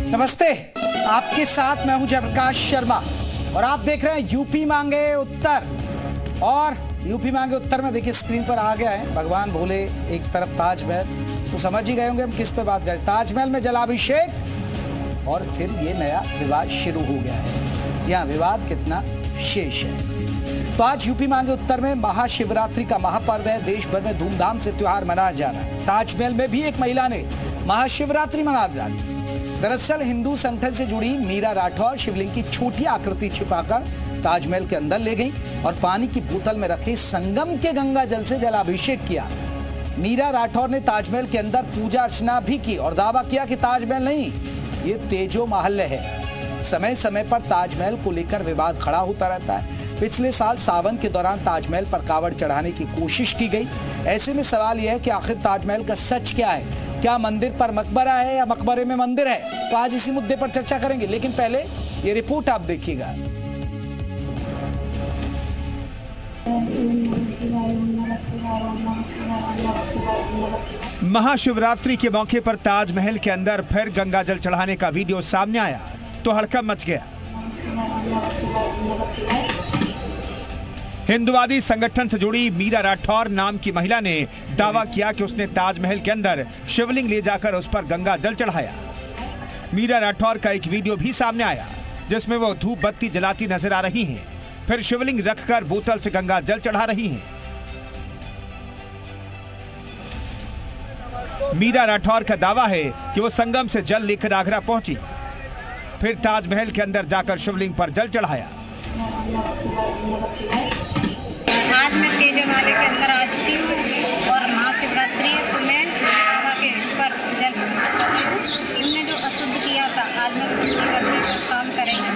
नमस्ते, आपके साथ मैं हूं जयप्रकाश शर्मा और आप देख रहे हैं यूपी मांगे उत्तर। और यूपी मांगे उत्तर में देखिए स्क्रीन पर आ गया है भगवान भोले, एक तरफ ताजमहल, तो समझ ही गए होंगे हम किस पे बात करें। ताजमहल में जलाभिषेक और फिर ये नया विवाद शुरू हो गया है। जी हाँ, विवाद कितना शेष है। तो आज यूपी मांगे उत्तर में महाशिवरात्रि का महापर्व है। देश भर में धूमधाम से त्योहार मनाया जा रहा है। ताजमहल में भी एक महिला ने महाशिवरात्रि मना डाली। दरअसल हिंदू संगठन से जुड़ी मीरा राठौर शिवलिंग की छोटी आकृति छिपाकर ताजमहल के अंदर ले गई और पानी की बोतल में रखे संगम के गंगा जल से जलाभिषेक किया। मीरा राठौर ने ताजमहल के अंदर पूजा अर्चना भी की और दावा किया कि ताजमहल नहीं, ये तेजो महल है। समय समय पर ताजमहल को लेकर विवाद खड़ा होता रहता है। पिछले साल सावन के दौरान ताजमहल पर कावड़ चढ़ाने की कोशिश की गई। ऐसे में सवाल यह है कि आखिर ताजमहल का सच क्या है? क्या मंदिर पर मकबरा है या मकबरे में मंदिर है? तो आज इसी मुद्दे पर चर्चा करेंगे, लेकिन पहले ये रिपोर्ट आप देखिएगा। महाशिवरात्रि के मौके पर ताजमहल के अंदर फिर गंगा जल चढ़ाने का वीडियो सामने आया तो हड़कंप मच गया। हिंदुवादी संगठन से जुड़ी मीरा राठौर नाम की महिला ने दावा किया कि उसने ताजमहल के अंदर शिवलिंग ले जाकर उस पर गंगा जल चढ़ाया। मीरा राठौर का एक वीडियो भी सामने आया जिसमें वो धूप बत्ती जलाती नजर आ रही हैं, फिर शिवलिंग रखकर बोतल से गंगा जल चढ़ा रही हैं। मीरा राठौर का दावा है कि वो संगम से जल लेकर आगरा पहुंची, फिर ताजमहल के अंदर जाकर शिवलिंग पर जल चढ़ाया। आज मैं तेजो महल के अंदर आ चुकी हूँ और महाशिवरात्रि तो मैं बाबा के ऊपर जल हमने जो अशुद्ध किया था आज मैं शुद्ध करने का काम करेंगे।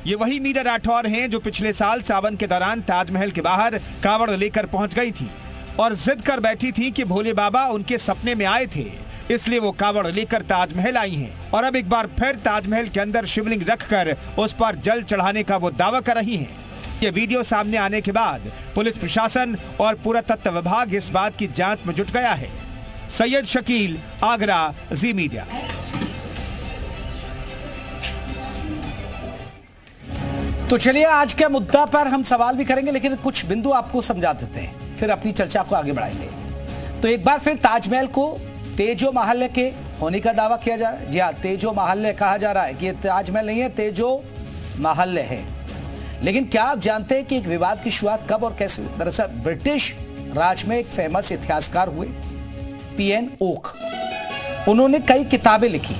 ये वही मीरा राठौर हैं जो पिछले साल सावन के दौरान ताजमहल के बाहर कावड़ लेकर पहुंच गई थी और जिद कर बैठी थी कि भोले बाबा उनके सपने में आए थे, इसलिए वो कावड़ लेकर ताजमहल आई हैं और अब एक बार फिर ताजमहल के अंदर शिवलिंग रखकर उस पर जल चढ़ाने का वो दावा कर रही हैं। ये वीडियो सामने आने के बाद पुलिस प्रशासन और पुरातत्व विभाग इस बात की जांच में जुट गया है। सैयद शकील, आगरा, जी मीडिया। तो चलिए आज के मुद्दा पर हम सवाल भी करेंगे, लेकिन कुछ बिंदु आपको समझा देते हैं, फिर अपनी चर्चा को आगे बढ़ाएंगे। तो एक बार फिर ताजमहल को तेजो महल के होने का दावा किया जा रहा है। जी हाँ, तेजो महल कहा जा रहा है कि ताजमहल नहीं है, तेजो महल है। लेकिन क्या आप जानते हैं कि एक विवाद की शुरुआत कब और कैसे हुई? दरअसल ब्रिटिश राज में एक फेमस इतिहासकार हुए, पीएन ओक। उन्होंने कई किताबें लिखी।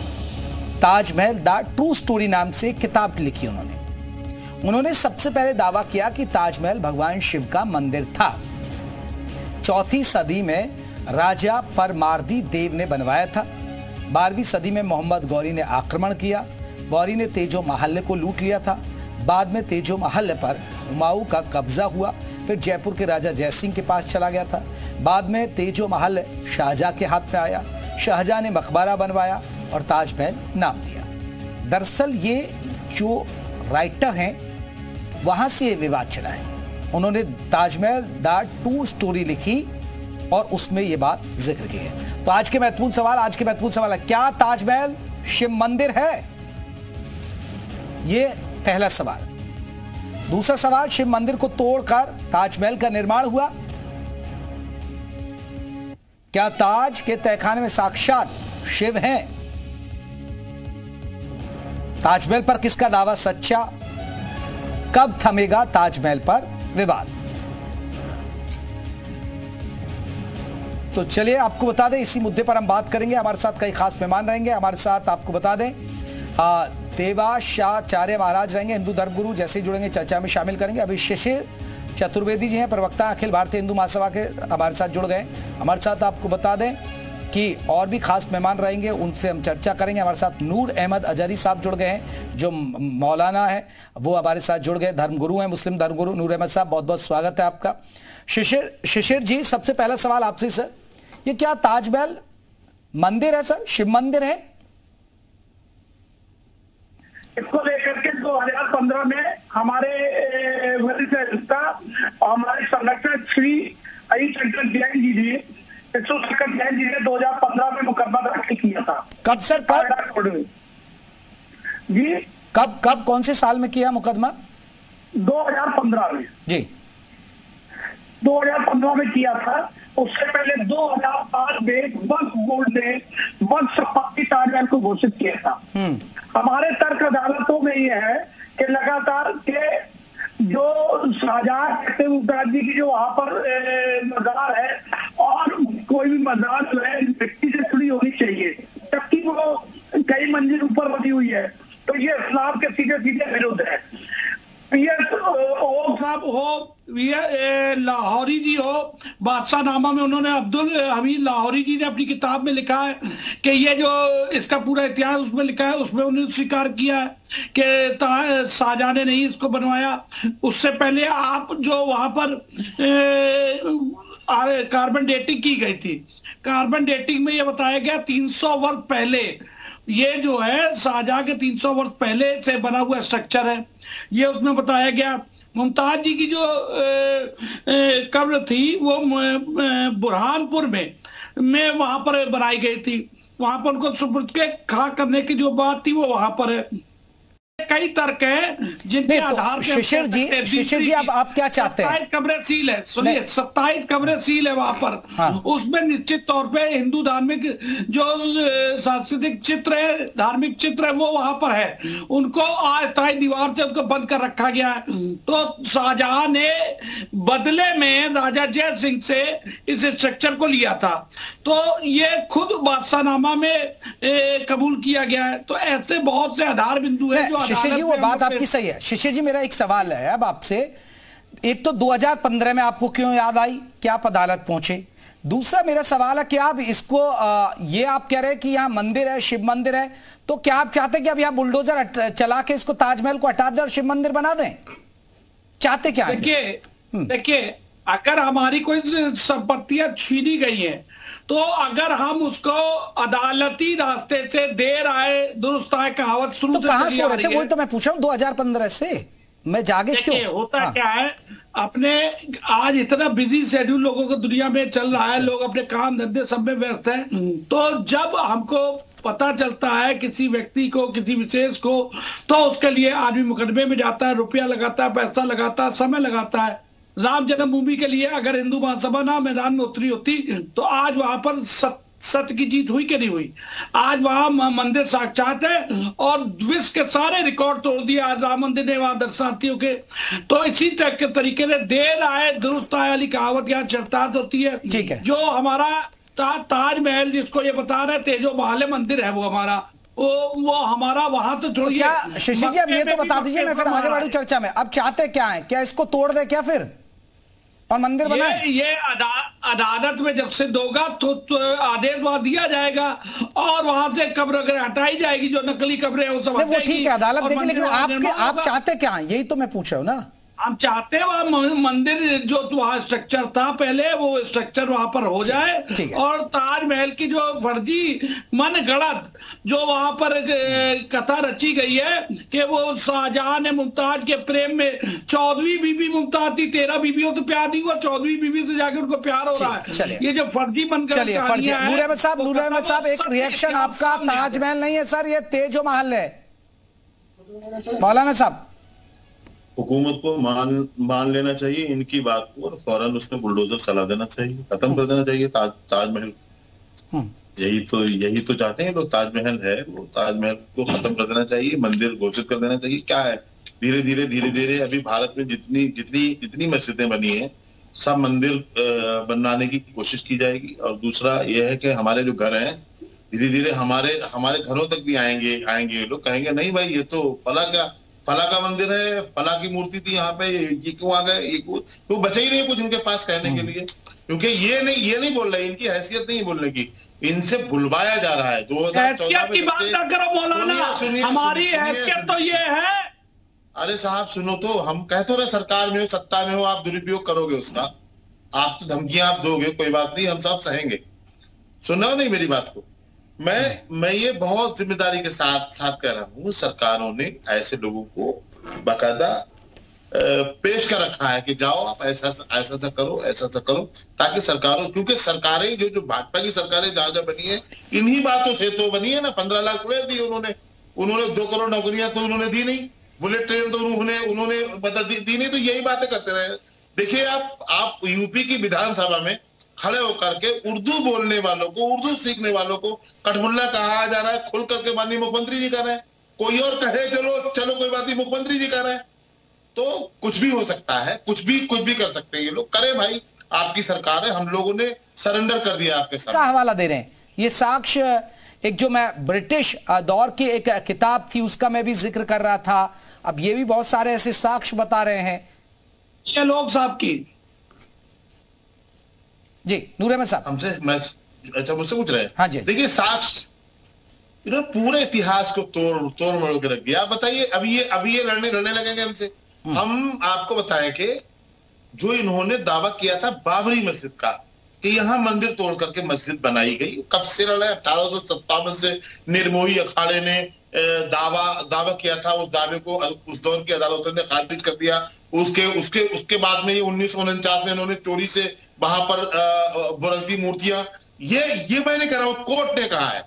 ताजमहल द ट्रू स्टोरी नाम से एक किताब लिखी उन्होंने सबसे पहले दावा किया कि ताजमहल भगवान शिव का मंदिर था। 4वीं सदी में राजा परमार्दी देव ने बनवाया था। 12वीं सदी में मोहम्मद गौरी ने आक्रमण किया। गौरी ने तेजो महल को लूट लिया था। बाद में तेजो महल पर हुमायूं का कब्जा हुआ, फिर जयपुर के राजा जयसिंह के पास चला गया था। बाद में तेजो महल शाहजहां के हाथ में आया। शाहजहां ने मकबरा बनवाया और ताजमहल नाम दिया। दरअसल ये जो राइटर हैं वहां से ये विवाद छिड़ा है। उन्होंने ताजमहल द ट्रू स्टोरी लिखी और उसमें ये बात जिक्र की है। तो आज के महत्वपूर्ण सवाल है, क्या ताजमहल शिव मंदिर है? ये पहला सवाल। दूसरा सवाल, शिव मंदिर को तोड़कर ताजमहल का निर्माण हुआ? क्या ताज के तहखाने में साक्षात शिव हैं? ताजमहल पर किसका दावा सच्चा? कब थमेगा ताजमहल पर विवाद? तो चलिए आपको बता दें, इसी मुद्दे पर हम बात करेंगे। हमारे साथ कई खास मेहमान रहेंगे। हमारे साथ आपको बता दें देवाचार्य महाराज रहेंगे, हिंदू धर्मगुरु, जैसे जुड़ेंगे चर्चा में शामिल करेंगे। अभी शिशिर चतुर्वेदी जी हैं, प्रवक्ता अखिल भारतीय हिंदू महासभा के, हमारे साथ जुड़ गए। हमारे साथ आपको बता दें कि और भी खास मेहमान रहेंगे, उनसे हम चर्चा करेंगे। हमारे साथ नूर अहमद अजहरी साहब जुड़ गए हैं, जो मौलाना है, वो हमारे साथ जुड़ गए, धर्मगुरु हैं, मुस्लिम धर्मगुरु। नूर अहमद साहब, बहुत बहुत स्वागत है आपका। शिशिर जी, सबसे पहला सवाल आपसे सर, ये क्या ताजमहल मंदिर है सर, शिव मंदिर है? इसको लेकर के 2015 में हमारे हमारे संरक्षक श्री हरिशंकर जैन जी ने 170 जैन जी ने 2015 में मुकदमा दाखिल किया था। कब सर? कब? जी कब कब कौन से साल में किया मुकदमा? 2015 में जी 2015 में किया था। उससे पहले 2005 में वक्फ बोर्ड ने वक्फ संपत्ति ताजमहल को घोषित किया था। हमारे तर्क अदालतों में यह है कि लगातार के जो शाहजहां कहते हैं मुमताज जी की जो वहां पर मजार है और कोई भी मजार जो है मिट्टी से जुड़ी होनी चाहिए, जबकि वो कई मंजिल ऊपर बनी हुई है, तो ये इस्लाम के सीधे सीधे विरुद्ध है। साहब हो, लाहौरी जी हो, बादशाह नामा में उन्होंने अब्दुल हमीद लाहौरी जी ने अपनी किताब में लिखा है कि ये जो इसका पूरा इतिहास उसमें लिखा है, उसमें उन्होंने स्वीकार किया है कि शाहजहां ने नहीं इसको बनवाया। उससे पहले आप जो वहां पर कार्बन डेटिंग की गई थी, कार्बन डेटिंग में ये बताया गया 300 वर्ष पहले ये जो है शाहजहां के 300 वर्ष पहले से बना हुआ स्ट्रक्चर है। ये उसमें बताया गया मुमताज जी की जो कब्र थी वो बुरहानपुर में वहां पर बनाई गई थी। वहां पर उनको सुपुर्द के खा करने की जो बात थी वो वहां पर है। कई तर्क हैं जिनके आधार पर शिशिर जी अब आप क्या चाहते हैं? 27 कब्रें सील है, सुनिए 27 कब्रें सील है वहां पर। हाँ। उसमें निश्चित तौर पे हिंदू धार्मिक जो सांस्कृतिक चित्र है, धार्मिक चित्र है, वो वहां पर है। उनको अस्थायी दीवार से उनको बंद कर रखा गया है। तो शाहजहां ने बदले में राजा जय सिंह से इस स्ट्रक्चर को लिया था, तो ये खुद बादशाहनामा में कबूल किया गया है। तो ऐसे बहुत से आधार बिंदु है जो शिशिर जी वो बात आपकी सही है। शिशिर जी मेरा एक सवाल है अब आपसे, एक तो 2015 में आपको क्यों याद आई कि आप अदालत पहुंचे? दूसरा मेरा सवाल है कि आप इसको ये आप कह रहे हैं कि यहाँ मंदिर है, शिव मंदिर है, तो क्या आप चाहते हैं कि अब यहाँ बुलडोजर चला के इसको ताजमहल को हटा दें और शिव मंदिर बना दें? चाहते क्या? देखिए अगर हमारी कोई संपत्तियां छीनी गई हैं तो अगर हम उसको अदालती रास्ते से देर आए दुरुस्त आए कहावत शुरू तो से कहां सो रहे थे? वही तो मैं पूछ रहा हूं 2015 से मैं जागे क्यों? होता हाँ। क्या है, अपने आज इतना बिजी शेड्यूल लोगों को दुनिया में चल रहा है, लोग अपने काम धंधे सब में व्यस्त हैं, तो जब हमको पता चलता है किसी व्यक्ति को, किसी विशेष को, तो उसके लिए आदमी मुकदमे में जाता है, रुपया लगाता है, पैसा लगाता है, समय लगाता है। राम जन्मभूमि के लिए अगर हिंदू महासभा ना मैदान में उतरी होती तो आज वहां पर सत्य की जीत हुई कि नहीं हुई? आज वहां मंदिर साक्षात है और विश्व के सारे रिकॉर्ड तोड़ दिए आज राम मंदिर ने वहां दर्शनार्थियों के। तो इसी तरीके से देर आए दुरुस्त आए वाली कहावत यहाँ चर्चात होती है। ठीक है। जो हमारा ताजमहल जिसको ये बता रहे तेजो महाल मंदिर है वो हमारा, वो हमारा वहां तो छोड़िए। क्या शिशिर जी अब ये तो बता दीजिए, मैं फिर आगे बढ़ूं चर्चा में। अब चाहते क्या है? क्या इसको तोड़ दे क्या फिर और मंदिर बनाए? ये अदालत में जब सिद्ध होगा तो आदेश वहां दिया जाएगा और वहां से कब्र अगर हटाई जाएगी, जो नकली कब्रें वो सब वो ठीक है अदालत देगी, लेकिन आप चाहते क्या है? यही तो मैं पूछ रहा हूँ ना। हम चाहते हैं वहां मंदिर जो वहां स्ट्रक्चर था पहले वो स्ट्रक्चर वहां पर हो जाए और ताजमहल की जो फर्जी मन गढ़ंत जो वहां पर कथा रची गई है कि वो शाहजहां ने मुमताज के प्रेम में 14वीं बीबी मुमताज थी, 13 बीबियों से प्यार नहीं हुआ, 14वीं बीबी से जाकर उनको प्यार हो रहा है। ये जो फर्जी मन गढ़ंत नूर अहमद साहब एक रिएक्शन आपका। ताजमहल नहीं है सर, ये तेजो महल है। मौलाना साहब, हुकूमत को मान लेना चाहिए इनकी बात को और फौरन उसमें बुलडोजर चला देना चाहिए, खत्म कर देना चाहिए ताजमहल। यही तो चाहते हैं लोग। ताजमहल है वो ताजमहल को खत्म कर देना चाहिए, मंदिर घोषित कर देना चाहिए। क्या है, धीरे धीरे अभी भारत में जितनी मस्जिदें बनी है सब मंदिर बनाने की कोशिश की जाएगी। और दूसरा यह है कि हमारे जो घर हैं धीरे धीरे हमारे घरों तक भी आएंगे लोग, कहेंगे नहीं भाई ये तो फला का मंदिर है, फला की मूर्ति थी यहाँ पे, ये क्यों आ गए? ये तो बचा ही नहीं कुछ इनके पास कहने के लिए, क्योंकि ये नहीं बोल रहे, इनकी हैसियत नहीं बोलने की, इनसे बुलवाया जा रहा है। 2014 की बात ना करो मौलाना, हमारी हैसियत तो ये है। अरे साहब सुनो तो, हम कहते हो ना सरकार में हो सत्ता में हो आप दुरुपयोग करोगे उसका, आप तो धमकियां आप दोगे, कोई बात नहीं हम सब सहेंगे। सुनो नहीं मेरी बात को, मैं ये बहुत जिम्मेदारी के साथ कह रहा हूँ। सरकारों ने ऐसे लोगों को बाकायदा पेश कर रखा है कि जाओ आप ऐसा करो, ताकि सरकारों, क्योंकि सरकारें जो भाजपा की सरकारें जहां बनी है इन्हीं बातों से तो बनी है ना। 15 लाख रुपए दिए उन्होंने उन्होंने 2 करोड़ नौकरियां तो उन्होंने दी नहीं, बुलेट ट्रेन तो उन्होंने मतलब दी नहीं, तो यही बातें करते रहे। देखिए आप यूपी की विधानसभा में खड़े होकर के उर्दू बोलने वालों को, उर्दू सीखने वालों को कठमुल्ला कहा जा रहा है, खुल करके माननीय मुख्यमंत्री जी कह रहे हैं। कोई और कहे चलो कोई बात नहीं, मुख्यमंत्री जी कह रहे हैं। तो कुछ भी हो सकता है, कुछ भी कर सकते हैं ये लोग। करे भाई, आपकी सरकार है, हम लोगों ने सरेंडर कर दिया आपके साथ। का हवाला दे रहे हैं ये साक्ष्य, एक जो मैं ब्रिटिश दौर की एक किताब थी उसका मैं भी जिक्र कर रहा था, अब ये भी बहुत सारे ऐसे साक्ष्य बता रहे हैं। ये लोग साहब की जी नूर अहमद साहब हमसे अच्छा मुझसे पूछ रहे हैं। हाँ जी। देखिए साक्ष्य इन्होंने पूरे इतिहास को तोड़ मरोड़ के रख दिया। आप बताइए अभी ये लड़ने लगेंगे हमसे। हम आपको बताएं कि जो इन्होंने दावा किया था बाबरी मस्जिद का कि यहां मंदिर तोड़ करके मस्जिद बनाई गई, कब से लड़ा? 1857 से निर्मोही अखाड़े ने दावा किया था। उस दावे को उस दौर की अदालतों ने खारिज कर दिया। उसके बाद में ये 1949 में इन्होंने चोरी से वहां पर बुरंती मूर्तियां, ये मैंने कह रहा हूं, कोर्ट ने कहा है,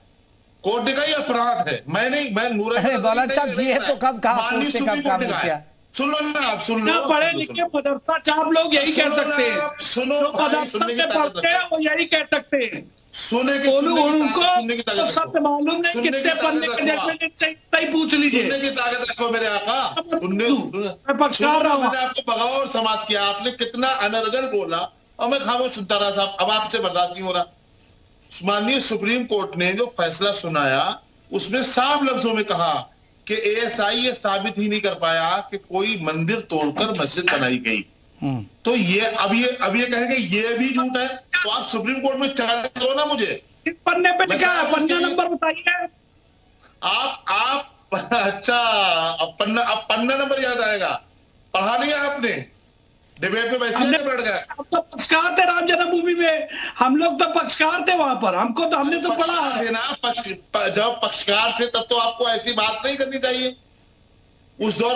कोर्ट ने कहा ये अपराध है। मैं नूर दौलत साहब ये तो कब कहा कोर्ट ने, कब काम किया? सुन लो ना, आप सुन लो। पढ़े लिखे मदरसा चाप लोग यही कह सकते हैं, सुनो, मदरसा में पढ़ते हैं वो यही कह सकते हैं। उनको सत्य मालूम नहीं, कितने पढ़ने के जजमेंट पूछ लीजिए। सुनने की ताकत रखो मेरे आका। मैं पक्षकार रहा हूं। मैंने आपको बगावत समाप्त किया, आपने कितना अनर्गल बोला और मैं खामोश सुनता रहा। साहब अब आपसे बर्दाश्त नहीं हो रहा। माननीय सुप्रीम कोर्ट ने जो फैसला सुनाया उसमें साफ लफ्जों में कहा कि ASI ये साबित ही नहीं कर पाया कि कोई मंदिर तोड़कर मस्जिद बनाई गई। तो ये अब ये कहेंगे ये भी झूठ है, तो आप सुप्रीम कोर्ट में चैलेंज करो ना मुझे। पन्ने पे लिखा है, पन्ना नंबर बताइए। आप अच्छा, अब पन्ना नंबर याद आएगा, पढ़ा नहीं आपने, डिबेट में वैसे ही बैठ गए। हम तो पक्षकार थे राम जन्मभूमि में, हम लोग तो पक्षकार थे वहां पर, हमने तो पढ़ा है ना। जब पक्षकार थे तब तो आपको ऐसी बात नहीं करनी चाहिए। उस दौर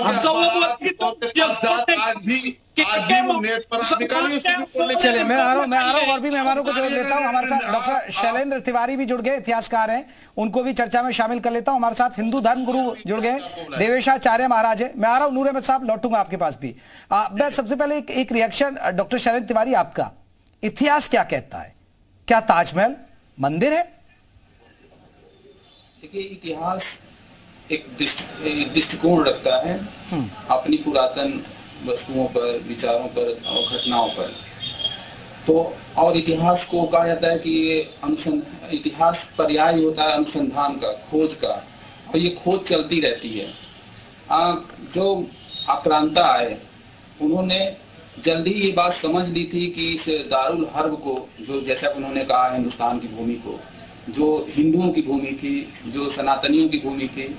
चलिए मैं आ रहा हूं और भी मेहमानों को जोड़ लेता हूं। हमारे साथ डॉक्टर शैलेंद्र तिवारी भी जुड़ गए, इतिहासकार हैं, उनको भी चर्चा में शामिल कर लेता हूं। हमारे साथ हिंदू धर्म गुरु जुड़ गए, देवेशाचार्य महाराज है। मैं आ रहा हूं नूर अहमद साहब, लौटूंगा आपके पास भी। मैं सबसे पहले एक रिएक्शन डॉक्टर शैलेंद्र तिवारी आपका, इतिहास क्या कहता है? क्या ताजमहल मंदिर है? देखिए इतिहास एक दृष्टिकोण रखता है अपनी पुरातन वस्तुओं पर, विचारों पर और घटनाओं पर। तो और इतिहास को कहा जाता है कि ये इतिहास पर्याय होता है अनुसंधान का, खोज का, और ये खोज चलती रहती है। जो आक्रांता आए उन्होंने जल्दी ये बात समझ ली थी कि इस दारुल हर्ब को, जो जैसा उन्होंने कहा हिंदुस्तान की भूमि को, जो हिंदुओं की भूमि थी, जो सनातनियों की भूमि थी,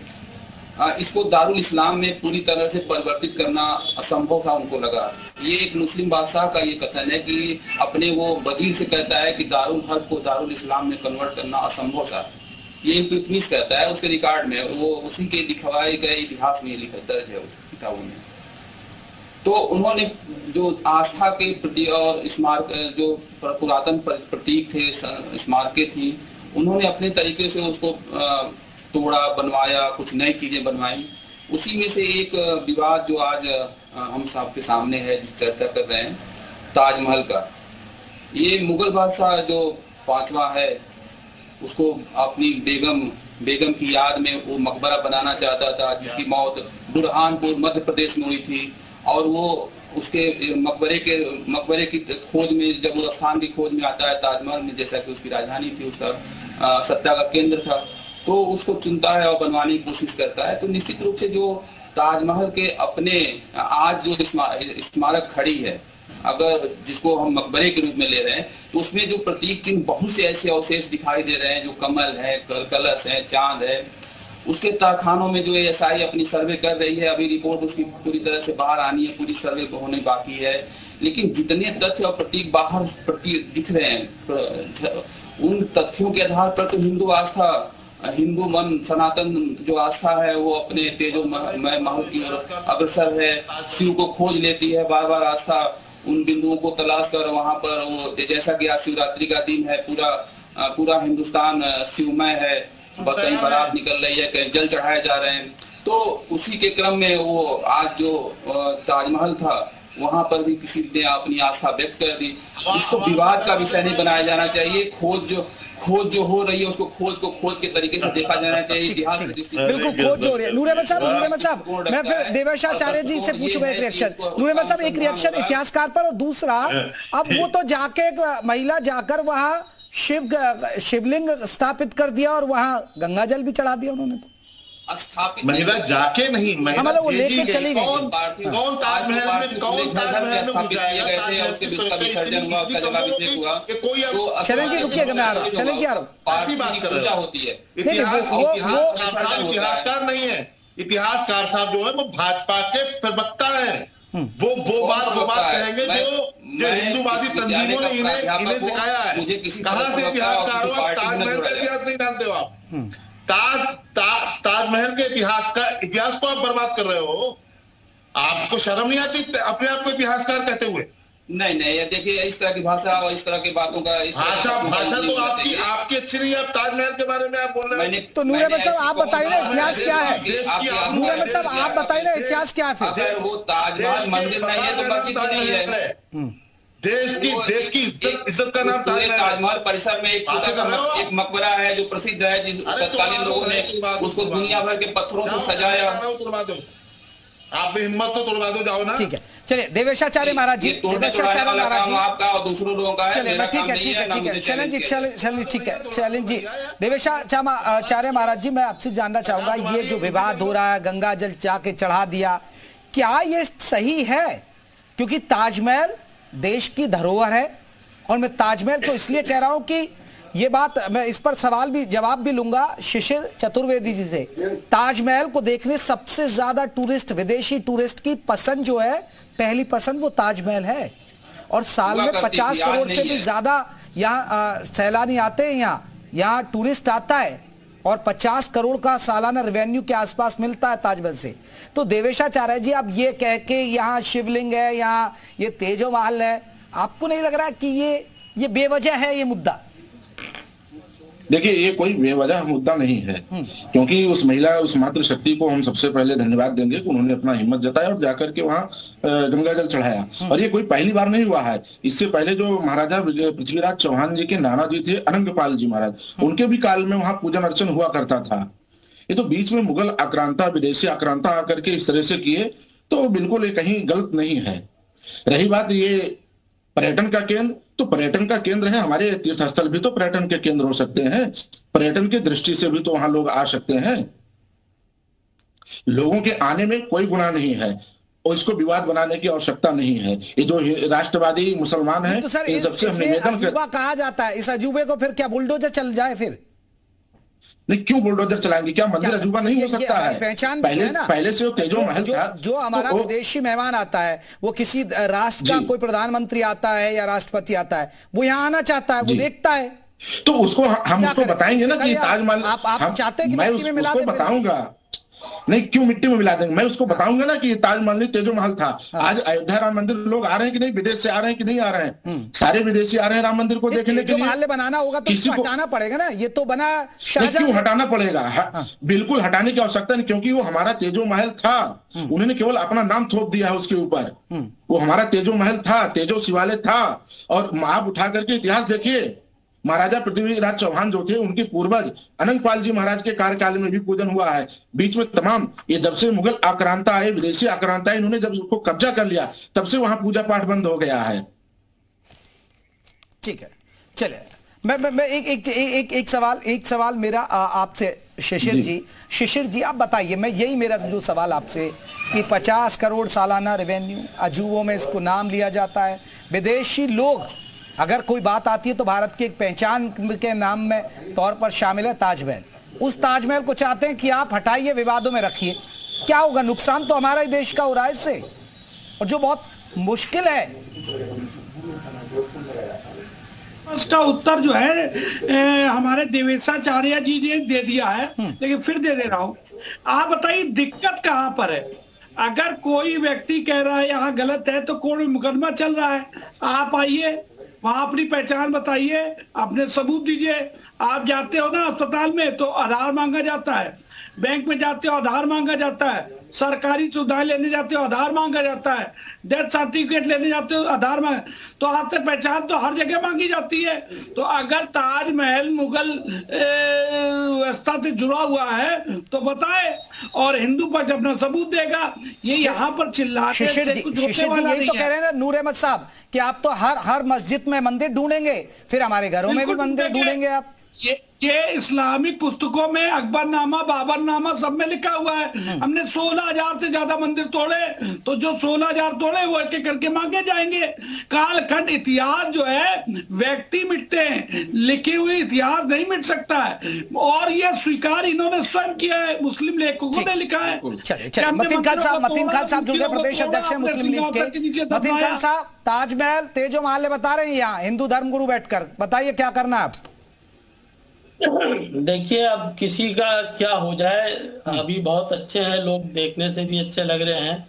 इसको दारुल इस्लाम में पूरी तरह से परिवर्तित करना असंभव था उनको लगा। ये एक मुस्लिम बादशाह का ये कथन है कि अपने वो वजीर से कहता है कि दारुल हर्ब को दारुल इस्लाम में कन्वर्ट करना असंभव था। ये इल्तुतमिश कहता है उसके रिकॉर्ड में, वो उसी के दिखवाए गए इतिहास में लिखा दर्ज है उस किताबों में। तो उन्होंने जो आस्था के प्रति और स्मारक, जो पुरातन प्रतीक थे, स्मारकें थी, उन्होंने अपने तरीके से उसको तोड़ा, बनवाया, कुछ नई चीजें बनवाई। उसी में से एक विवाद जो आज हम सबके सामने है, जिस चर्चा कर रहे हैं, ताजमहल का। ये मुगल बादशाह जो 5वां है, उसको अपनी बेगम की याद में वो मकबरा बनाना चाहता था, जिसकी मौत बुरहानपुर मध्य प्रदेश में हुई थी। और वो उसके मकबरे की खोज में, जब वो स्थान की खोज में आता है ताजमहल में, जैसा कि उसकी राजधानी थी, उसका सत्ता का केंद्र था, तो उसको चुनता है और बनवाने की कोशिश करता है। तो निश्चित रूप से जो ताजमहल के अपने आज जो स्मारक खड़ी है, अगर जिसको हम मकबरे के रूप में ले रहे हैं, तो उसमें जो प्रतीक चिन्ह बहुत से ऐसे अवशेष दिखाई दे रहे हैं, जो कमल है, कलश है, चांद है। उसके तहखानों में जो ASI अपनी सर्वे कर रही है, अभी रिपोर्ट उसकी पूरी तरह से बाहर आनी है, पूरी सर्वे होने बाकी है। लेकिन जितने तथ्य और प्रतीक बाहर दिख रहे हैं, उन तथ्यों के आधार पर तो हिंदू आस्था, हिंदू मन, सनातन जो आस्था है, वो अपने तेजोमय महल की ओर अग्रसर है, शिव को खोज लेती है। बार बार आस्था उन बिंदुओं को तलाश कर वहां पर वो, जैसा कि आज शिवरात्रि का दिन है, पूरा हिंदुस्तान शिवमय है, कहीं बारात निकल रही है, कहीं जल चढ़ाए जा रहे हैं। तो उसी के क्रम में वो आज जो ताजमहल था वहां पर भी किसी ने अपनी आस्था व्यक्त कर दी। इसको विवाद का विषय नहीं बनाया जाना चाहिए। खोज जो हो रही है उसको खोज के तरीके से देखा जाना चाहिए। इतिहास बिल्कुल खोज हो रही है। नूर अहमद साहब, मैं फिर देवेशाचार्य जी से पूछूंगा एक रिएक्शन। नूर अहमद साहब, एक रिएक्शन इतिहासकार पर, और दूसरा अब वो तो जाके एक महिला जाकर वहां शिवलिंग स्थापित कर दिया और वहां गंगा जल भी चढ़ा दिया उन्होंने। तो महिला जाके नहीं, महिला वो लेके चली गई। कौन ताजमहल में स्थापित किए गए थे, उसके उसका विसर्जन हुआ, उसका जलाभिषेक हुआ। तो शरण जी रुकिएगा, मैं आ रहा हूँ। शरण जी आ रहा हूँ। पूजा होती है। इतिहासकार नहीं है, इतिहासकार साहब जो है वो भाजपा के प्रवक्ता है। वो बात कहेंगे जो हिंदूवादी तंजीमों ने इन्हें दिखाया है। कहां से इतिहासकार हो? ताजमहल का इतिहास नहीं जानते हो आप? ताजमहल के इतिहास को आप बर्बाद कर रहे हो। आपको शर्म नहीं आती अपने आप को इतिहासकार कहते हुए? नहीं, देखिए इस तरह की भाषा और इस तरह की बातों का भाषा तो आपकी अच्छी नहीं है। आप ताजमहल के बारे में आप बोल रहे हैं। तो नूर अहमद साहब आप बताइए ना इतिहास क्या है? नूर अहमद साहब आप बताइए ना इतिहास क्या है? फिर अगर वो ताजमहल मंदिर नहीं है तो मस्जिद भी नहीं है। देश की इज्जत का नाम ताजमहल परिसर में एक छोटा सा एक मकबरा है जो प्रसिद्ध है, जिस तत्कालीन लोगों ने उसको दुनिया भर के पत्थरों से सजाया। आप हिम्मत तो तोड़वा दो, जाओ ना। ठीक है, चलिए देवेशाचार्य महाराज जी, देवेशाचार्य महाराज जी आपका और दूसरों लोगों का है। ठीक है चलन जी, ठीक है चलन जी। देवेशाचार्य महाराज जी, मैं आपसे जानना चाहूंगा, ये जो विवाद हो रहा है, गंगा जल जाके चढ़ा दिया, क्या ये सही है? क्योंकि ताजमहल देश की धरोहर है, और मैं ताजमहल को इसलिए कह रहा हूं कि ये बात, मैं इस पर जवाब भी लूंगा शिशिर चतुर्वेदी जी से। ताजमहल को देखने सबसे ज्यादा टूरिस्ट, विदेशी टूरिस्ट की पसंद जो है, पहली पसंद वो ताजमहल है। और साल में 50 करोड़ से भी ज्यादा यहाँ सैलानी आते हैं, यहाँ टूरिस्ट आता है, और 50 करोड़ का सालाना रेवेन्यू के आसपास मिलता है ताजमहल से। तो देवेशाचार्य जी, आप ये कह के यहाँ शिवलिंग है, यहाँ ये तेजो महल है, आपको नहीं लग रहा कि ये बेवजह है ये मुद्दा? देखिए, ये कोई बेवजह मुद्दा नहीं है, क्योंकि उस महिला, उस मातृशक्ति को हम सबसे पहले धन्यवाद देंगे कि उन्होंने अपना हिम्मत जताया और जाकर के वहाँ गंगा जल चढ़ाया। और ये कोई पहली बार नहीं हुआ है। इससे पहले जो महाराजा पृथ्वीराज चौहान जी के नाना जी थे, अनंगपाल जी महाराज, उनके भी काल में वहाँ पूजन अर्चन हुआ करता था। ये तो बीच में मुगल आक्रांता, विदेशी आक्रांता आकर के इस तरह से किए, तो बिल्कुल ये कहीं गलत नहीं है। रही बात ये पर्यटन का केंद्र, तो पर्यटन का केंद्र है, हमारे तीर्थस्थल भी तो पर्यटन के केंद्र हो सकते हैं। पर्यटन की दृष्टि से भी तो वहां लोग आ सकते हैं। लोगों के आने में कोई गुनाह नहीं है, और इसको विवाद बनाने की आवश्यकता नहीं है। ये जो राष्ट्रवादी मुसलमान है, तो सर सबसे अजूबा कहा जाता है, इस अजूबे को फिर क्या बुलडोजर चल जाए? फिर नहीं, क्यों बुलडोजर चलाएंगे? क्या मंदिर अजूबा नहीं हो सकता है? पहचान पहले से तेजो महल था। जो हमारा विदेशी मेहमान आता है, वो किसी राष्ट्र का कोई प्रधानमंत्री आता है या राष्ट्रपति आता है, वो यहाँ आना चाहता है, वो देखता है, तो उसको हम उसको बताएंगे ना कि ताजमहल आप चाहते हैं कि मैं उसको बताऊंगा। नहीं, क्यों मिट्टी में मिला देंगे? मैं उसको बताऊंगा ना कि ये ताजमहल नहीं, तेजो महल था। आज अयोध्या राम मंदिर लोग आ रहे हैं कि नहीं? विदेश से आ रहे हैं कि नहीं आ रहे हैं? सारे विदेशी आ रहे हैं राम मंदिर को देखने के लिए। महल बनाना होगा तो इसको हटाना पड़ेगा ना, ये तो बना शाहजहां। क्यों हटाना पड़ेगा? बिल्कुल हटाने की आवश्यकता नहीं, क्योंकि वो हमारा तेजो महल था। उन्होंने केवल अपना नाम थोप दिया है उसके ऊपर। वो हमारा तेजो महल था, तेजो शिवालय था। और आप उठा करके इतिहास देखिए, महाराजा पृथ्वीराज चौहान जो थे, उनके पूर्वज अनंगपाल जी महाराज के कार्यकाल में भी पूजन हुआ है। बीच में तमाम, ये जब से मुगल आक्रांता आए, विदेशी आक्रांता आए, इन्होंने जब उसको कब्जा कर लिया, तब से वहां पूजा पाठ बंद हो गया है। ठीक है, चले मैं एक सवाल मेरा आपसे शिशिर जी आप बताइए, मैं यही मेरा जो सवाल आपसे कि 50 करोड़ सालाना रेवेन्यू, अजूबों में इसको नाम लिया जाता है, विदेशी लोग अगर कोई बात आती है तो भारत की एक पहचान के नाम में तौर पर शामिल है ताजमहल। उस ताजमहल को चाहते हैं कि आप हटाइए, विवादों में रखिए, क्या होगा? नुकसान तो हमारा ही देश का हो रहा है इससे, और जो बहुत मुश्किल है। इसका उत्तर जो है हमारे देवेशाचार्य जी ने दे दिया है, लेकिन फिर दे रहा हूं। आप बताइए दिक्कत कहां पर है? अगर कोई व्यक्ति कह रहा है यहाँ गलत है, तो कोई मुकदमा चल रहा है, आप आइए, वहां अपनी पहचान बताइए, अपने सबूत दीजिए। आप जाते हो ना अस्पताल में तो आधार मांगा जाता है, बैंक में जाते हो आधार मांगा जाता है, सरकारी सुविधाएं लेने जाते हो आधार मांगा जाता है, डेथ सर्टिफिकेट लेने जाते हो आधार मांगा, तो आपसे पहचान तो हर जगह मांगी जाती है। तो अगर ताजमहल मुगल व्यवस्था से जुड़ा हुआ है तो बताए, और हिंदू पक्ष अपना सबूत देगा। ये यहाँ पर चिल्लाते शिशिर जी यही तो कह रहे हैं ना नूर अहमद साहब कि आप तो हर मस्जिद में मंदिर ढूंढेंगे, फिर हमारे घरों में भी मंदिर ढूंढेंगे आप। ये इस्लामिक पुस्तकों में अकबरनामा, बाबरनामा सब में लिखा हुआ है। हमने 16,000 से ज्यादा मंदिर तोड़े, तो जो 16,000 तोड़े वो एक एक करके मांगे जाएंगे। कालखंड इतिहास जो है व्यक्ति मिटते हैं, लिखे हुए इतिहास नहीं मिट सकता है, और ये स्वीकार इन्होंने स्वयं किया है, मुस्लिम लेखकों ने लिखा है। मतीन खान साहब जो प्रदेश अध्यक्ष है मुस्लिम लीग के, मतीन खान साहब ताजमहल तेजो महल बता रहे हैं यहाँ हिंदू धर्मगुरु बैठकर, बताइए क्या करना है आप। देखिए अब किसी का क्या हो जाए, अभी बहुत अच्छे हैं लोग, देखने से भी अच्छे लग रहे हैं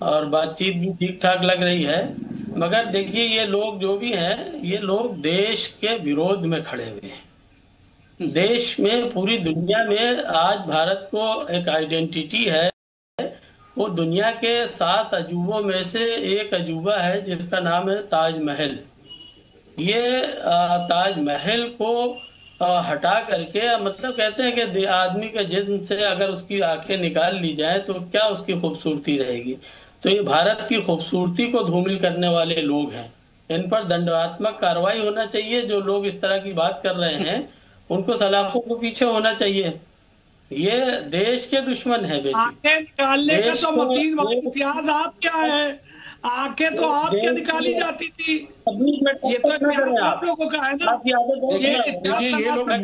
और बातचीत भी ठीक ठाक लग रही है, मगर देखिए ये लोग जो भी हैं ये लोग देश के विरोध में खड़े हुए हैं। देश में पूरी दुनिया में आज भारत को एक आइडेंटिटी है, वो दुनिया के 7 अजूबों में से एक अजूबा है जिसका नाम है ताजमहल। ये ताजमहल को हटा करके, मतलब कहते हैं कि आदमी के जिस्म से अगर उसकी आंखें निकाल ली जाए तो क्या उसकी खूबसूरती रहेगी। तो ये भारत की खूबसूरती को धूमिल करने वाले लोग हैं, इन पर दंडात्मक कार्रवाई होना चाहिए। जो लोग इस तरह की बात कर रहे हैं उनको सलाखों को पीछे होना चाहिए। ये देश के दुश्मन है। आंखें निकालने का तो मतीन इतिहास आप क्या है, आंखें तो आपके निकाली जाती थी, ये तो आप लोगों का है ना। ये लोग आप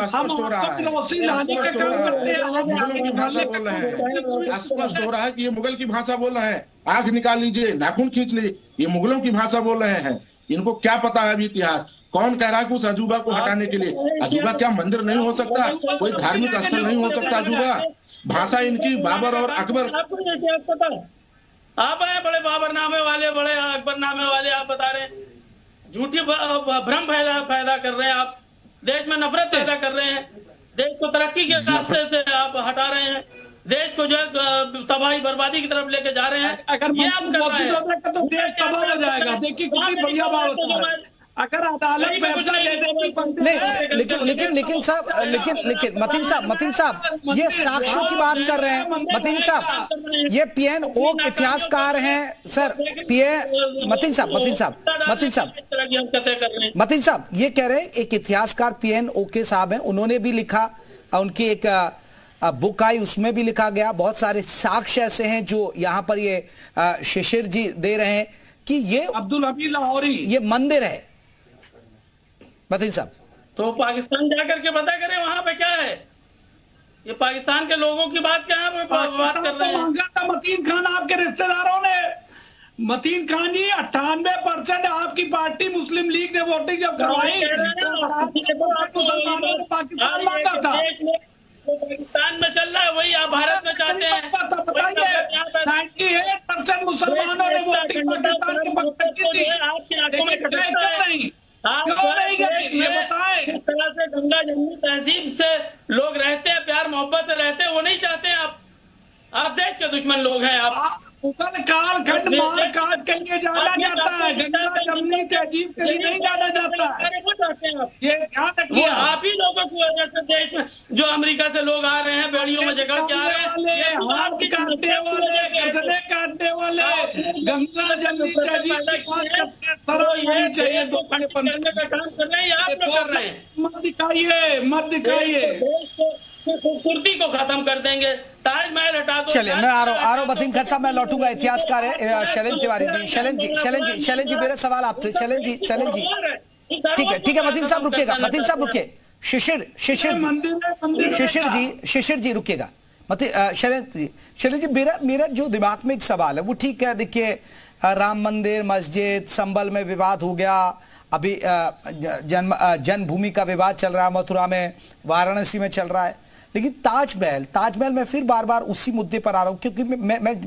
स्पष्ट हो रहा है, स्पष्ट हो रहा है कि ये मुगल की भाषा बोल रहे हैं। आंख निकाल लीजिए, नाखून खींच लीजिए, ये मुगलों की भाषा बोल रहे हैं। इनको क्या पता है अभी इतिहास? कौन कह रहा है कि उस अजूबा को हटाने के लिए? अजूबा क्या मंदिर नहीं हो सकता? कोई धार्मिक स्थल नहीं हो सकता अजूबा? भाषा इनकी बाबर और अकबर। आप हैं बड़े बाबरनामे वाले, बड़े अकबरनामे वाले, आप बता रहे हैं झूठी भ्रम पैदा कर रहे हैं। आप देश में नफरत पैदा कर रहे हैं, देश को तरक्की के रास्ते से आप हटा रहे हैं, देश को जो है तबाही बर्बादी की तरफ लेके जा रहे हैं। अगर ये आप तो देश तबाह हो जाएगा। देखिए कितनी बढ़िया बात है, अगर अदालत लेकिन साहब लेकिन मतीन साहब ये साक्ष्यों की बात कर रहे हैं। मतीन साहब ये पीएन ओक इतिहासकार हैं सर। मतीन साहब ये कह रहे हैं, एक इतिहासकार पीएन ओके साहब हैं, उन्होंने भी लिखा, उनकी एक बुक आई उसमें भी लिखा गया, बहुत सारे साक्ष्य ऐसे हैं जो यहाँ पर ये शिशिर जी दे रहे हैं कि ये अब्दुल हमीद लाहौरी ये मंदिर है। मतीन साहब तो पाकिस्तान जाकर के पता करें वहां पे क्या है। ये पाकिस्तान के लोगों की बात क्या है, बात कर रहे हैं। मांगा था मतीन खान आपके रिश्तेदारों ने। मतीन खान जी 98% आपकी पार्टी मुस्लिम लीग ने वोटिंग जब करवाई मुसलमानों ने पाकिस्तान मांगा था। पाकिस्तान में चल रहा है वही आप भारत में चाहते हैं। 98% मुसलमानों ने वोटिंग पाकिस्तान के पक्ष की थी। आपकी आंखों में नहीं ये बताएं, इस तरह से गंगा जमुनी तहजीब से लोग रहते हैं, प्यार मोहब्बत से रहते हैं, वो नहीं चाहते आप देश के दुश्मन लोग हैं। आप कालखंड मार काट के लिए जाना जाता है, गंगा जमुनी तहजीब के लिए नहीं जाना जाता है। ये ध्यान रखिए, आप ही लोगों की वजह से देश में जो अमेरिका से लोग आ रहे हैं, बेड़ियों में जगड़ के आ रहे हैं, हाथ काटने वाले, गर्दनें काटने वाले, गंगा जमुनी तहजीब चाहिए का काम कर रहे हैं, आप लोग कर रहे हैं। मत दिखाइए खूबसूरती को खत्म कर देंगे, ताजमहल हटा दो। चलिए मैं आ रहा हूं मतीन खान साहब, मैं लौटूंगा। इतिहासकार है शैलेंद्र तिवारी जी। शैलेंद्र जी मेरा सवाल आपसे। शैलेंद्र जी ठीक है मतीन साहब रुकिएगा, मतीन साहब रुकिए। शिशिर जी रुकिएगा। शैलेंद्र जी मेरा जो दिमाग में एक सवाल है वो ठीक है। देखिए राम मंदिर, मस्जिद, संबल में विवाद हो गया, अभी जन्मभूमि का विवाद चल रहा है, मथुरा में, वाराणसी में चल रहा है, लेकिन ताजमहल मैं फिर बार बार उसी मुद्दे पर आ रहा हूं, क्योंकि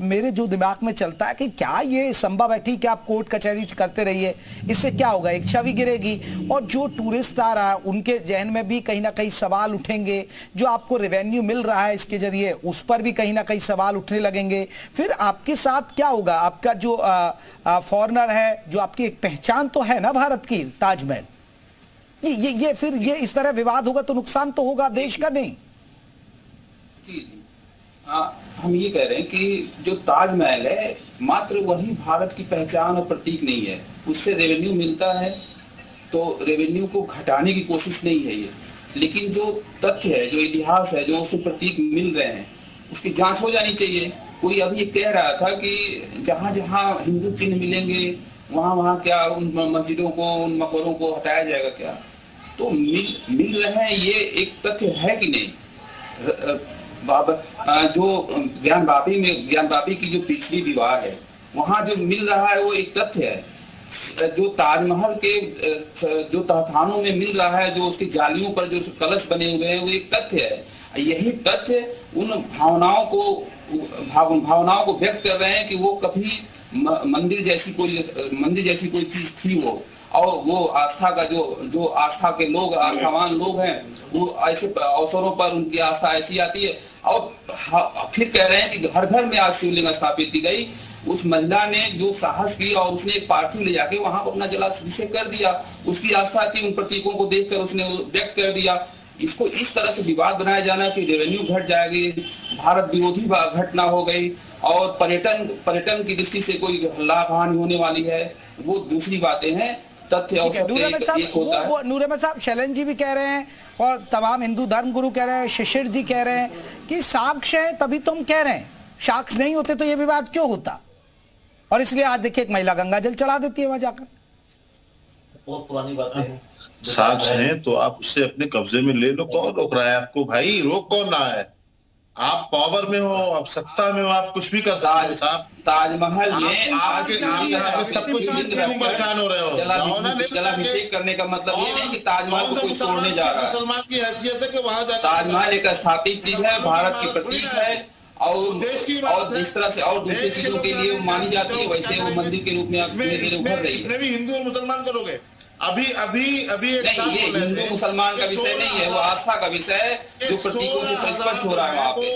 मेरे जो दिमाग में चलता है कि क्या ये संभव है? ठीक है, आप कोर्ट कचहरी करते रहिए, इससे क्या होगा? एक छवि गिरेगी और जो टूरिस्ट आ रहा है उनके जहन में भी कहीं ना कहीं सवाल उठेंगे। जो आपको रेवेन्यू मिल रहा है इसके जरिए, उस पर भी कहीं ना कहीं सवाल उठने लगेंगे। फिर आपके साथ क्या होगा? आपका जो फॉरेनर है, जो आपकी एक पहचान तो है ना भारत की, ताजमहल, ये फिर ये इस तरह विवाद होगा तो नुकसान तो होगा देश का, नहीं? हम ये कह रहे हैं कि जो ताजमहल है मात्र वही भारत की पहचान और प्रतीक नहीं है, उससे रेवेन्यू मिलता है, तो रेवेन्यू को घटाने की कोशिश नहीं है ये। लेकिन जो तथ्य है, जो इतिहास है, जो उससे प्रतीक मिल रहे हैं, उसकी जांच हो जानी चाहिए। कोई अभी कह रहा था कि जहां जहां हिंदू चिन्ह मिलेंगे वहां क्या उन मस्जिदों को, उन मकबरों को हटाया जाएगा क्या? तो मिल रहे हैं, ये एक तथ्य है कि नहीं? जो ज्ञानवापी की जो पिछली दीवार है, वहां जो मिल रहा है वो एक तथ्य है। जो ताजमहल के जो तहखानों में मिल रहा है, जो उसकी जालियों पर जो कलश बने हुए हैं, वो एक तथ्य है। यही तथ्य उन भावनाओं को व्यक्त कर रहे हैं कि वो कभी मंदिर जैसी कोई चीज थी वो, और वो आस्था का जो आस्था के लोग, आस्थावान लोग हैं, वो ऐसे अवसरों पर उनकी आस्था ऐसी आती है। और फिर कह रहे हैं कि घर घर में आज शिवलिंग स्थापित की गई। उस महिला ने जो साहस किया और उसने एक पार्थिव ले जाके वहां पर अपना जलाभिषेक कर दिया, उसकी आस्था थी, उन प्रतीकों को देखकर उसने व्यक्त कर दिया। इसको इस तरह से विवाद बनाया जाना कि रेवेन्यू घट जाएगी, भारत विरोधी घटना हो गई और पर्यटन की दृष्टि से कोई लाभ हानि होने वाली है, वो दूसरी बातें हैं। तथ्य नूर अहमद साहब, शैलेंद्र जी भी कह रहे हैं और तमाम हिंदू धर्म गुरु कह रहे हैं, शिशिर जी कह रहे हैं कि साक्ष्य है तभी तुम कह रहे हैं, साक्ष्य नहीं होते तो ये विवाद क्यों होता? और इसलिए आज देखिए एक महिला गंगा जल चढ़ा देती है वहां जाकर। बहुत पुरानी बात है। साक्ष्य है तो आप उससे अपने कब्जे में ले लो, कौन रोक रहा है आपको भाई? रोक कौन रहा है? आप पावर में हो, आप सत्ता में हो, आप कुछ भी कर सकते हो साहब। ताजमहल में आप सब कुछ क्यों परेशान हो रहे हो? जलाभिषेक करने का मतलब ये नहीं कि ताजमहल को कोई तोड़ने जा रहा है। मुसलमान की हैसियत है कि वहां ताजमहल एक स्थापित चीज है, भारत की प्रतीक है, और जिस तरह से और दूसरी चीजों के लिए मानी जाती है, वैसे वो मंदिर के रूप में उभर रही है। भी हिंदू और मुसलमान करोगे? अभी नहीं, ये हिंदू मुसलमान का विषय नहीं है, वो आस्था का विषय है जो प्रतीकों से स्पष्ट हो रहा है वहाँ पे।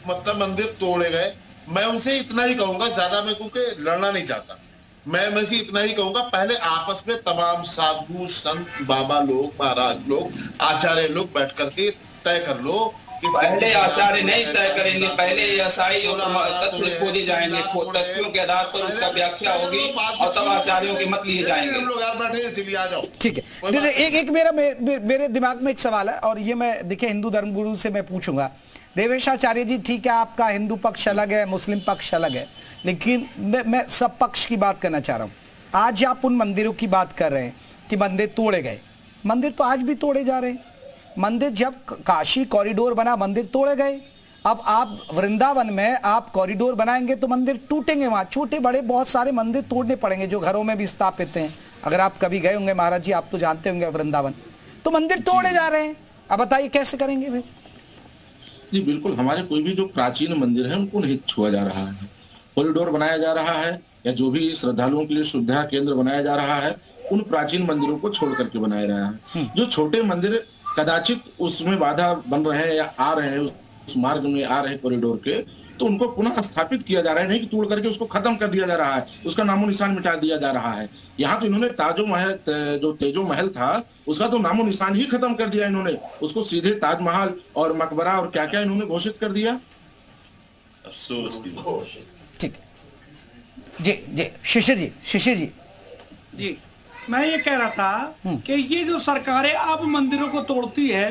मतलब मंदिर तोड़े गए, मैं उनसे इतना ही कहूंगा, ज्यादा मैं क्योंकि लड़ना नहीं चाहता, मैं से इतना ही कहूंगा, पहले आपस में तमाम साधु संत बाबा लोग, महाराज लोग, आचार्य लोग बैठ करके तय कर लो। पहले आचार्य नहीं तय करेंगे, पहले एएसआई और तथ्य खोजे जाएंगे, तथ्यों के आधार पर उसका व्याख्या होगी और तब आचार्यों के मत लिए जाएंगे। ठीक है, एक मेरे दिमाग में एक सवाल है और ये मैं देखिए हिंदू धर्म गुरु से मैं पूछूंगा। देवेश आचार्य जी, ठीक है आपका हिंदू पक्ष अलग है, मुस्लिम पक्ष अलग है, लेकिन मैं सब पक्ष की बात करना चाह रहा हूँ। आज आप उन मंदिरों की बात कर रहे हैं कि मंदिर तोड़े गए, मंदिर तो आज भी तोड़े जा रहे हैं। मंदिर जब काशी कॉरिडोर बना, मंदिर तोड़े गए। अब आप वृंदावन में आप कॉरिडोर बनाएंगे तो मंदिर टूटेंगे, वहां छोटे बड़े बहुत सारे मंदिर तोड़ने पड़ेंगे जो घरों में भी स्थापित हैं। अगर आप कभी गए होंगे महाराज जी, आप तो जानते होंगे वृंदावन, तो मंदिर तोड़े जा रहे हैं। अब बताइए कैसे करेंगे फिर? जी बिल्कुल, हमारे कोई भी जो प्राचीन मंदिर है उनको नहीं छुआ जा रहा है। कॉरिडोर बनाया जा रहा है या जो भी श्रद्धालुओं के लिए सुविधा केंद्र बनाया जा रहा है, उन प्राचीन मंदिरों को छोड़ करके बनाया रहा है। जो छोटे मंदिर कदाचित उसमें बाधा बन रहे हैं या आ रहे हैं, उस मार्ग में आ रहे हैं कॉरिडोर के, तो उनको पुनः स्थापित किया जा रहा है, नहीं कि तोड़ करके उसको खत्म कर दिया जा रहा है, उसका नामो निशान मिटा दिया जा रहा है। यहाँ तो इन्होंने जो तेजो महल था उसका तो नामो निशान ही खत्म कर दिया इन्होंने, उसको सीधे ताजमहल और मकबरा और क्या क्या इन्होंने घोषित कर दिया। ठीक जी, शिशिर जी मैं ये कह रहा था कि ये जो सरकारें अब मंदिरों को तोड़ती है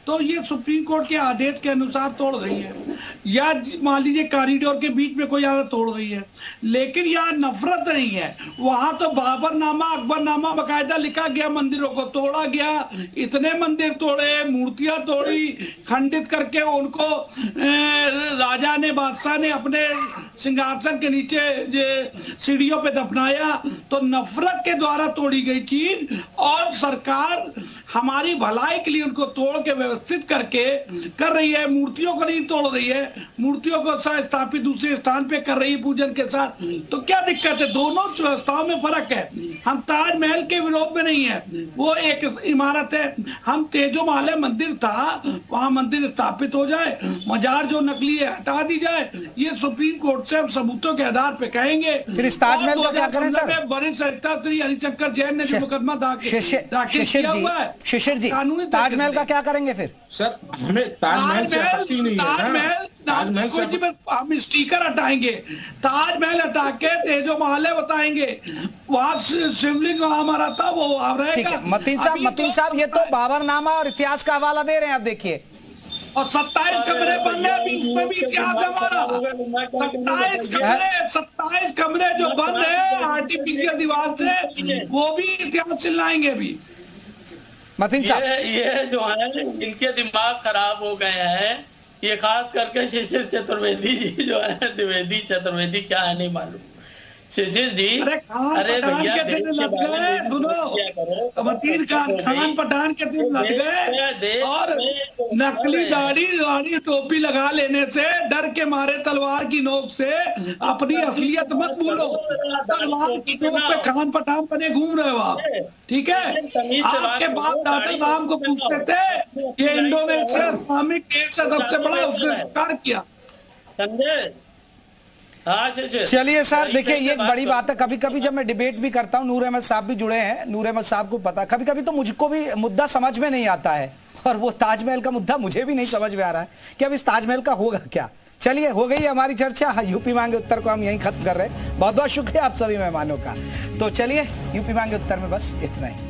तो ये सुप्रीम कोर्ट के आदेश के अनुसार तोड़ रही है, या मान लीजिए कॉरिडोर के बीच में कोई आदत तोड़ रही है, लेकिन यहाँ नफरत नहीं है। वहां तो बाबरनामा अकबरनामा बकायदा लिखा गया, मंदिरों को तोड़ा गया, इतने मंदिर तोड़े, मूर्तियां तोड़ी, खंडित करके उनको राजा ने, बादशाह ने अपने सिंहासन के नीचे सीढ़ियों पे दफनाया। तो नफरत के द्वारा तोड़ी गई चीज, और सरकार हमारी भलाई के लिए उनको तोड़ के व्यवस्थित करके कर रही है। मूर्तियों को नहीं तोड़ रही है, मूर्तियों को स्थापित दूसरे स्थान पे कर रही है पूजन के साथ। तो क्या दिक्कत है? दोनों व्यवस्थाओं में फर्क है। हम ताजमहल के विरोध में नहीं है, वो एक इमारत है। हम तेजो महल मंदिर था, वहां मंदिर स्थापित हो जाए, मजार जो नकली है हटा दी जाए, ये सुप्रीम कोर्ट से हम सबूतों के आधार पे कहेंगे। फिर इस ताजमहल का क्या करें सर? वरिष्ठ अधिवक्ता श्री हरिशंकर जैन ने जो मुकदमा दाखिल किया हुआ है, शिशिर जी, ताजमहल का क्या करेंगे फिर? सर हमें ताजमहल से आपत्ति नहीं है। ताजमहल से हम स्टिकर हटाएंगे, ताजमहल हटा के तेजो महल बताएंगे, वहाँ शिवलिंग हमारा था वो रहेगा। मतीन साहब ये तो बाबरनामा और इतिहास का हवाला दे रहे हैं आप, देखिए। और 27 कमरे बन रहे हैं, उसमें भी इतिहास है हमारा। 27 कमरे जो बंद है आर्टिफिशियल दीवार से, वो भी इतिहास चिल्लाएंगे अभी। मतीन साहब, ये जो है इनके दिमाग खराब हो गए हैं। ये खास करके शिशिर चतुर्वेदी जी जो है, द्विवेदी चतुर्वेदी क्या है नहीं मालूम। शिशिर जी, अरे भैया खान पठान के दिन लग गए, और नकली दाढ़ी टोपी लगा लेने से, डर के मारे तलवार की नोक से अपनी असलियत मत भूलो। तलवार की नोक पे खान पठान बने घूम रहे हो आप, ठीक है? आपके बाप दादा राम को पूछते थे, ये इंडोनेशिया इस्लामिक देश से सबसे बड़ा उसने कार्य किया। चलिए सर, देखिए ये एक बड़ी बात है। कभी कभी जब मैं डिबेट भी करता हूँ, नूर अहमद साहब भी जुड़े हैं, नूर अहमद साहब को पता, कभी कभी तो मुझको भी मुद्दा समझ में नहीं आता है, और वो ताजमहल का मुद्दा मुझे भी नहीं समझ में आ रहा है कि अब इस ताजमहल का होगा क्या। चलिए, हो गई हमारी चर्चा। यूपी मांगे उत्तर को हम यहीं खत्म कर रहे हैं। बहुत बहुत शुक्रिया आप सभी मेहमानों का। तो चलिए, यूपी मांगे उत्तर में बस इतना ही।